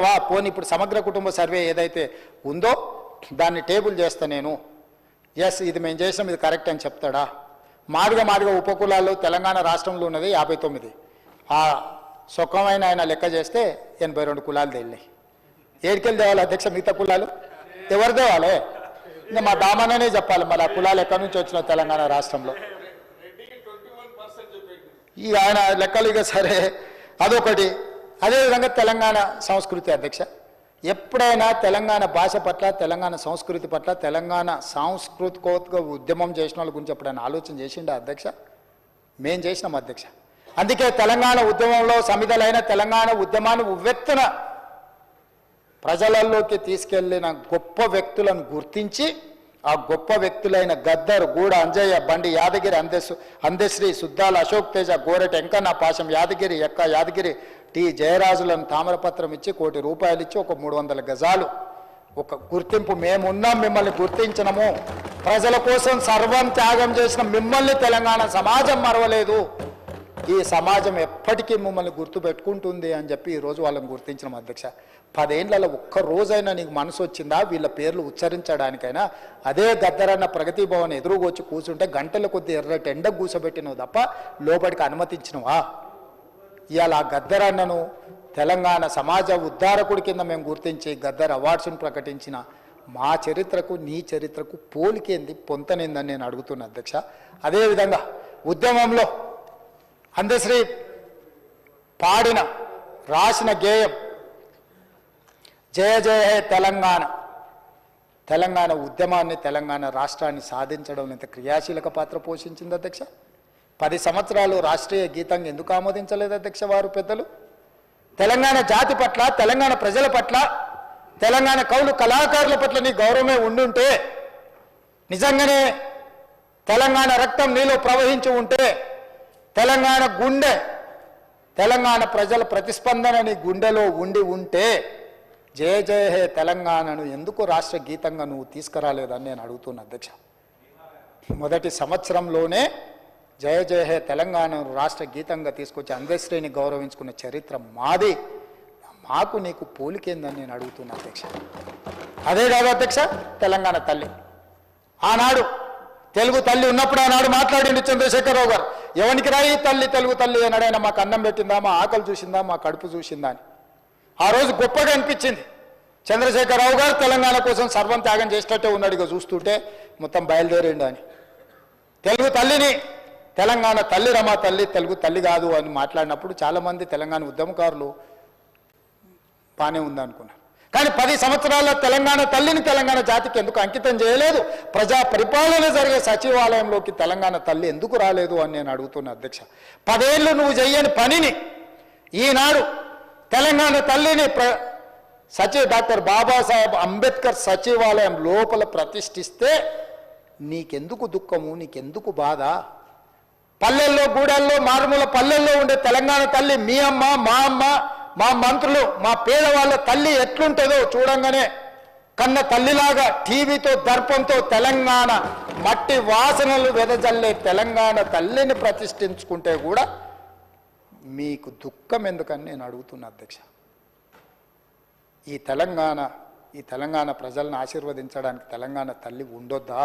చెప్తావా? పోనీ ఇప్పుడు సమగ్ర కుటుంబ సర్వే ఏదైతే ఉందో దాన్ని టేబుల్ చేస్తా నేను, ఎస్ ఇది మేము చేసినాం ఇది కరెక్ట్ అని చెప్తాడా? మాదిగా ఉపకులాలు తెలంగాణ రాష్ట్రంలో ఉన్నది 59. ఆ సుఖమైన ఆయన లెక్క చేస్తే 82 కులాలు తేలినాయి. ఏడికెళ్ళి తేవాలి అధ్యక్ష మిగతా కులాలు? ఎవరు తేవాలి? ఇంకా మా దామనే చెప్పాలి మరి ఆ కులాలు ఎక్కడి నుంచి వచ్చిన తెలంగాణ రాష్ట్రంలో. ఈ ఆయన లెక్కలు ఇక సరే అదొకటి. అదేవిధంగా తెలంగాణ సంస్కృతి అధ్యక్ష, ఎప్పుడైనా తెలంగాణ భాష పట్ల, తెలంగాణ సంస్కృతి పట్ల, తెలంగాణ సాంస్కృతికోత్క ఉద్యమం చేసిన వాళ్ళ గురించి ఎప్పుడైనా ఆలోచన చేసిండా అధ్యక్ష? మేం చేసినాం అధ్యక్ష. అందుకే తెలంగాణ ఉద్యమంలో సమిధలైన తెలంగాణ ఉద్యమాన్ని ఉవ్వెత్తున ప్రజలలోకి తీసుకెళ్లిన గొప్ప వ్యక్తులను గుర్తించి ఆ గొప్ప వ్యక్తులైన గద్దర్, గూడ అంజయ్య, బండి యాదగిరి, అందశ్రీ, సుద్దాల అశోక్ తేజ, గోరెట వెంకన్న, పాశం యాదగిరి, ఎక్క యాదగిరి, టి జయరాజులను తామరపత్రం ఇచ్చి ₹1,00,00,000 ఇచ్చి ఒక 300 గజాలు ఒక గుర్తింపు, మేమున్నాం మిమ్మల్ని గుర్తించినము, ప్రజల కోసం సర్వం త్యాగం చేసిన మిమ్మల్ని తెలంగాణ సమాజం మరవలేదు, ఈ సమాజం ఎప్పటికీ మిమ్మల్ని గుర్తుపెట్టుకుంటుంది అని చెప్పి ఈరోజు వాళ్ళని గుర్తించిన అధ్యక్ష. 10 ఏళ్లలో ఒక్క రోజైనా నీకు మనసు వచ్చిందా వీళ్ళ పేర్లు ఉచ్చరించడానికైనా? అదే గద్దరన్న ప్రగతి భవన్ ఎదురుగా వచ్చి కూర్చుంటే గంటల కొద్ది ఎర్రటి ఎండ కూసబెట్టినవు తప్ప లోపలికి అనుమతించినవా? ఇవాళ ఆ గద్దరన్నను తెలంగాణ సమాజ ఉద్ధారకుడి కింద మేము గుర్తించి గద్దర్ అవార్డ్స్ను ప్రకటించిన మా చరిత్రకు నీ చరిత్రకు పోలికేంది, పొంతనేందని నేను అడుగుతున్నా అధ్యక్ష. అదేవిధంగా ఉద్యమంలో అందశ్రీ పాడిన రాసిన గేయం జయ జయ హే తెలంగాణ, తెలంగాణ ఉద్యమాన్ని, తెలంగాణ రాష్ట్రాన్ని సాధించడం ఇంత క్రియాశీలక పాత్ర పోషించింది అధ్యక్ష. 10 సంవత్సరాలు రాష్ట్రీయ గీతంగా ఎందుకు ఆమోదించలేదు అధ్యక్ష వారు పెద్దలు? తెలంగాణ జాతి పట్ల, తెలంగాణ ప్రజల పట్ల, తెలంగాణ కవులు కళాకారుల పట్ల నీ గౌరవమే ఉండుంటే, నిజంగానే తెలంగాణ రక్తం నీలో ప్రవహించి ఉంటే, తెలంగాణ గుండె, తెలంగాణ ప్రజల ప్రతిస్పందన నీ గుండెలో ఉంటే జయ జయ హే తెలంగాణను ఎందుకు రాష్ట్ర గీతంగా నువ్వు తీసుకురాలేదని నేను అడుగుతున్నా అధ్యక్ష. మొదటి సంవత్సరంలోనే జయ జయ హే తెలంగాణను రాష్ట్ర గీతంగా తీసుకొచ్చి అందశ్రీని గౌరవించుకున్న చరిత్ర మాది, మాకు నీకు పోలికేందని నేను అడుగుతున్నా అధ్యక్ష. అదే కాదు అధ్యక్ష, తెలంగాణ తల్లి ఆనాడు తెలుగు తల్లి ఉన్నప్పుడు ఆనాడు మాట్లాడింది చంద్రశేఖరరావు గారు, ఎవరికి రాయి తల్లి తెలుగు తల్లి అన్నాడైనా మాకు అన్నం పెట్టిందా, మా ఆకలి చూసిందా, మా కడుపు చూసిందా అని. ఆ రోజు గొప్పగా అనిపించింది. చంద్రశేఖరరావు గారు తెలంగాణ కోసం సర్వం త్యాగం చేసినట్టే ఉన్నాడు, ఇక చూస్తుంటే మొత్తం బయలుదేరిండు అని. తెలుగు తల్లిని తెలంగాణ తల్లి రమా తల్లి, తెలుగు తల్లి కాదు అని మాట్లాడినప్పుడు చాలామంది తెలంగాణ ఉద్యమకారులు బాగానే ఉందనుకున్నారు. కానీ 10 సంవత్సరాల తెలంగాణ తల్లిని తెలంగాణ జాతికి ఎందుకు అంకితం చేయలేదు? ప్రజా పరిపాలన జరిగే సచివాలయంలోకి తెలంగాణ తల్లి ఎందుకు రాలేదు అని నేను అడుగుతున్నా అధ్యక్ష. 10 ఏళ్ళు నువ్వు చెయ్యని పనిని ఈనాడు తెలంగాణ తల్లిని డాక్టర్ బాబాసాహెబ్ అంబేద్కర్ సచివాలయం లోపల ప్రతిష్ఠిస్తే నీకెందుకు దుఃఖము, నీకెందుకు బాధ? పల్లెల్లో, గూడెల్లో, మారుమూల పల్లెల్లో ఉండే తెలంగాణ తల్లి మీ అమ్మ, మా అమ్మ, మా మంత్రులు, మా పేదవాళ్ళ తల్లి ఎట్లుంటుందో చూడంగానే కన్న తల్లిలాగా టీవీతో దర్పంతో తెలంగాణ మట్టి వాసనలు వెదజల్లే తెలంగాణ తల్లిని ప్రతిష్ఠించుకుంటే కూడా మీకు దుఃఖం ఎందుకని నేను అడుగుతున్నా అధ్యక్ష. ఈ తెలంగాణ ప్రజలను ఆశీర్వదించడానికి తెలంగాణ తల్లి ఉండొద్దా?